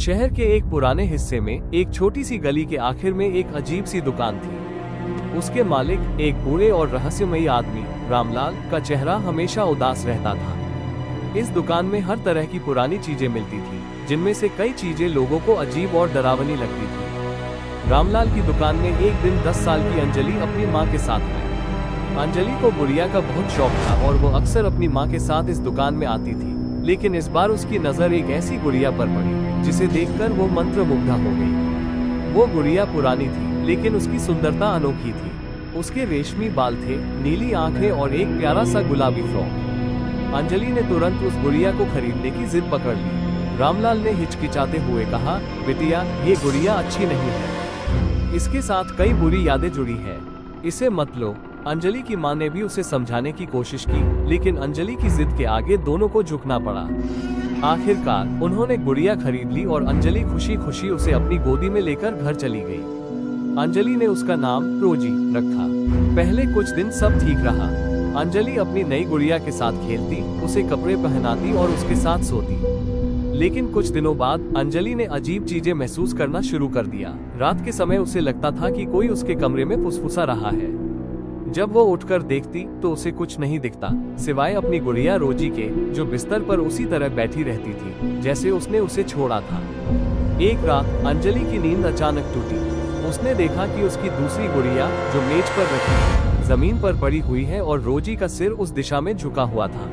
शहर के एक पुराने हिस्से में एक छोटी सी गली के आखिर में एक अजीब सी दुकान थी। उसके मालिक एक बूढ़े और रहस्यमयी आदमी रामलाल का चेहरा हमेशा उदास रहता था। इस दुकान में हर तरह की पुरानी चीजें मिलती थी, जिनमें से कई चीजें लोगों को अजीब और डरावनी लगती थी। रामलाल की दुकान में एक दिन 10 साल की अंजलि अपनी माँ के साथ आई। अंजलि को गुड़िया का बहुत शौक था और वो अक्सर अपनी माँ के साथ इस दुकान में आती थी, लेकिन इस बार उसकी नजर एक ऐसी गुड़िया पर पड़ी जिसे देखकर वो मंत्रमुग्धा हो गई। वो गुड़िया पुरानी थी, लेकिन उसकी सुंदरता अनोखी थी। उसके रेशमी बाल थे, नीली आंखें और एक प्यारा सा गुलाबी फ्रॉक। अंजलि ने तुरंत उस गुड़िया को खरीदने की जिद पकड़ ली। रामलाल ने हिचकिचाते हुए कहा, बिटिया, ये गुड़िया अच्छी नहीं है। इसके साथ कई बुरी यादें जुड़ी है, इसे मत लो। अंजलि की मां ने भी उसे समझाने की कोशिश की, लेकिन अंजलि की जिद के आगे दोनों को झुकना पड़ा। आखिरकार उन्होंने गुड़िया खरीद ली और अंजलि खुशी खुशी उसे अपनी गोदी में लेकर घर चली गई। अंजलि ने उसका नाम रोजी रखा। पहले कुछ दिन सब ठीक रहा। अंजलि अपनी नई गुड़िया के साथ खेलती, उसे कपड़े पहनाती और उसके साथ सोती। लेकिन कुछ दिनों बाद अंजलि ने अजीब चीजें महसूस करना शुरू कर दिया। रात के समय उसे लगता था कि कोई उसके कमरे में फुसफुसा रहा है। जब वो उठकर देखती तो उसे कुछ नहीं दिखता, सिवाय अपनी गुड़िया रोजी के, जो बिस्तर पर उसी तरह बैठी रहती थी जैसे उसने उसे छोड़ा था। एक रात अंजलि की नींद अचानक टूटी। उसने देखा कि उसकी दूसरी गुड़िया, जो मेज पर रखी है, जमीन पर पड़ी हुई है और रोजी का सिर उस दिशा में झुका हुआ था।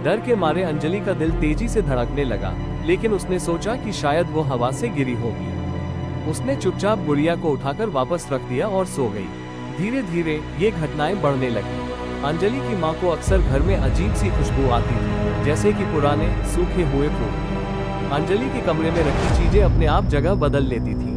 डर के मारे अंजलि का दिल तेजी से धड़कने लगा, लेकिन उसने सोचा कि शायद वो हवा से गिरी होगी। उसने चुपचाप गुड़िया को उठाकर वापस रख दिया और सो गई। धीरे धीरे ये घटनाएं बढ़ने लगी। अंजलि की माँ को अक्सर घर में अजीब सी खुशबू आती थी, जैसे कि पुराने सूखे हुए फूल। अंजलि के कमरे में रखी चीजें अपने आप जगह बदल लेती थी।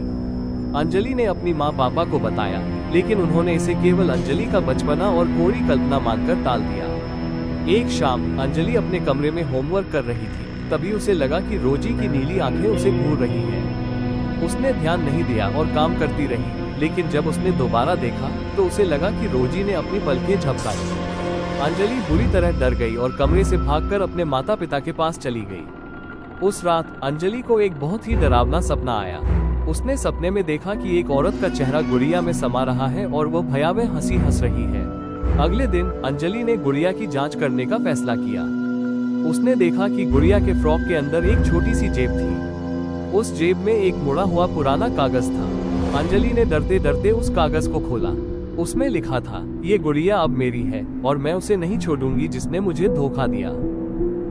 अंजलि ने अपनी माँ पापा को बताया, लेकिन उन्होंने इसे केवल अंजलि का बचपना और कोरी कल्पना मानकर टाल दिया। एक शाम अंजलि अपने कमरे में होमवर्क कर रही थी, तभी उसे लगा कि रोजी की नीली आंखें उसे घूर रही हैं। उसने ध्यान नहीं दिया और काम करती रही, लेकिन जब उसने दोबारा देखा तो उसे लगा कि रोजी ने अपनी पलकें झपकाई। अंजलि बुरी तरह डर गई और कमरे से भागकर अपने माता पिता के पास चली गई। उस रात अंजलि को एक बहुत ही डरावना सपना आया। उसने सपने में देखा कि एक औरत का चेहरा गुड़िया में समा रहा है और वो भयावह हंसी हंस रही है। अगले दिन अंजलि ने गुड़िया की जांच करने का फैसला किया। उसने देखा कि गुड़िया के फ्रॉक के अंदर एक छोटी सी जेब थी। उस जेब में एक मुड़ा हुआ पुराना कागज था। अंजलि ने डरते डरते उस कागज को खोला। उसमें लिखा था, ये गुड़िया अब मेरी है और मैं उसे नहीं छोड़ूंगी जिसने मुझे धोखा दिया।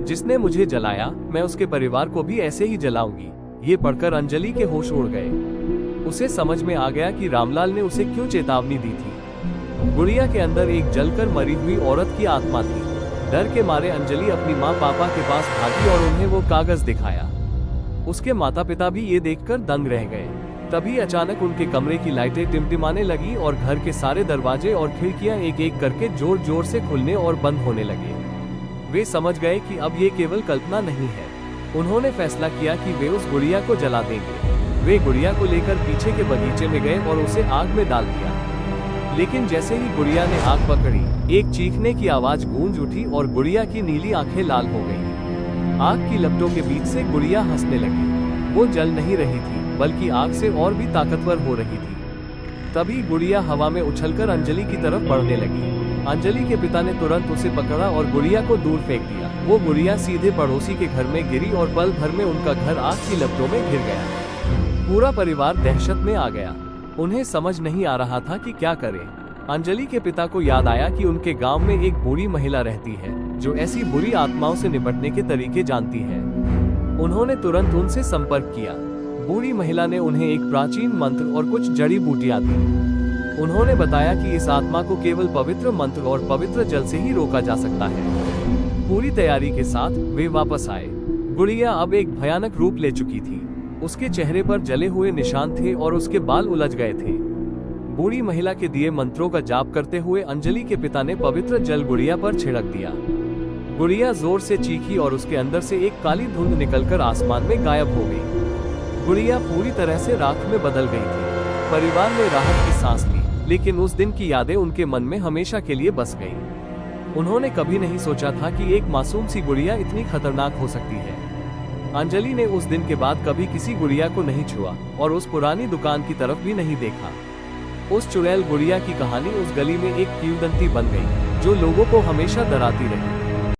जिसने मुझे जलाया, मैं उसके परिवार को भी ऐसे ही जलाऊंगी। ये पढ़कर अंजलि के होश उड़ गए। उसे समझ में आ गया कि रामलाल ने उसे क्यों चेतावनी दी थी। गुड़िया के अंदर एक जलकर मरी हुई औरत की आत्मा थी। डर के मारे अंजलि अपनी माँ पापा के पास भागी और उन्हें वो कागज दिखाया। उसके माता पिता भी ये देखकर दंग रह गए। तभी अचानक उनके कमरे की लाइटें टिमटिमाने लगी और घर के सारे दरवाजे और खिड़कियां एक एक करके जोर जोर से खुलने और बंद होने लगे। वे समझ गए कि अब ये केवल कल्पना नहीं है। उन्होंने फैसला किया कि वे उस गुड़िया को जला देंगे। वे गुड़िया को लेकर पीछे के बगीचे में गए और उसे आग में डाल दिया। लेकिन जैसे ही गुड़िया ने आग पकड़ी, एक चीखने की आवाज गूंज उठी और गुड़िया की नीली आंखें लाल हो गईं। आग की लपटों के बीच से गुड़िया हंसने लगी। वो जल नहीं रही थी, बल्कि आग से और भी ताकतवर हो रही थी। तभी गुड़िया हवा में उछलकर अंजलि की तरफ बढ़ने लगी। अंजलि के पिता ने तुरंत उसे पकड़ा और गुड़िया को दूर फेंक दिया। वो गुड़िया सीधे पड़ोसी के घर में गिरी और पल भर में उनका घर आग की लपटों में घिर गया। पूरा परिवार दहशत में आ गया। उन्हें समझ नहीं आ रहा था कि क्या करें। अंजलि के पिता को याद आया कि उनके गांव में एक बूढ़ी महिला रहती है, जो ऐसी बुरी आत्माओं से निपटने के तरीके जानती है। उन्होंने तुरंत उनसे संपर्क किया। बूढ़ी महिला ने उन्हें एक प्राचीन मंत्र और कुछ जड़ी बूटियां दी। उन्होंने बताया कि इस आत्मा को केवल पवित्र मंत्र और पवित्र जल से ही रोका जा सकता है। पूरी तैयारी के साथ वे वापस आए। गुड़िया अब एक भयानक रूप ले चुकी थी। उसके चेहरे पर जले हुए निशान थे और उसके बाल उलझ गए थे। बूढ़ी महिला के दिए मंत्रों का जाप करते हुए अंजलि के पिता ने पवित्र जल गुड़िया पर छिड़क दिया। गुड़िया जोर से चीखी और उसके अंदर से एक काली धुंध निकलकर आसमान में गायब हो गई। गुड़िया पूरी तरह से राख में बदल गई थी। परिवार ने राहत की सांस ली, लेकिन उस दिन की यादें उनके मन में हमेशा के लिए बस गईं। उन्होंने कभी नहीं सोचा था कि एक मासूम सी गुड़िया इतनी खतरनाक हो सकती है। अंजलि ने उस दिन के बाद कभी किसी गुड़िया को नहीं छुआ और उस पुरानी दुकान की तरफ भी नहीं देखा। उस चुड़ैल गुड़िया की कहानी उस गली में एक किंवदंती बन गई, जो लोगों को हमेशा डराती रही।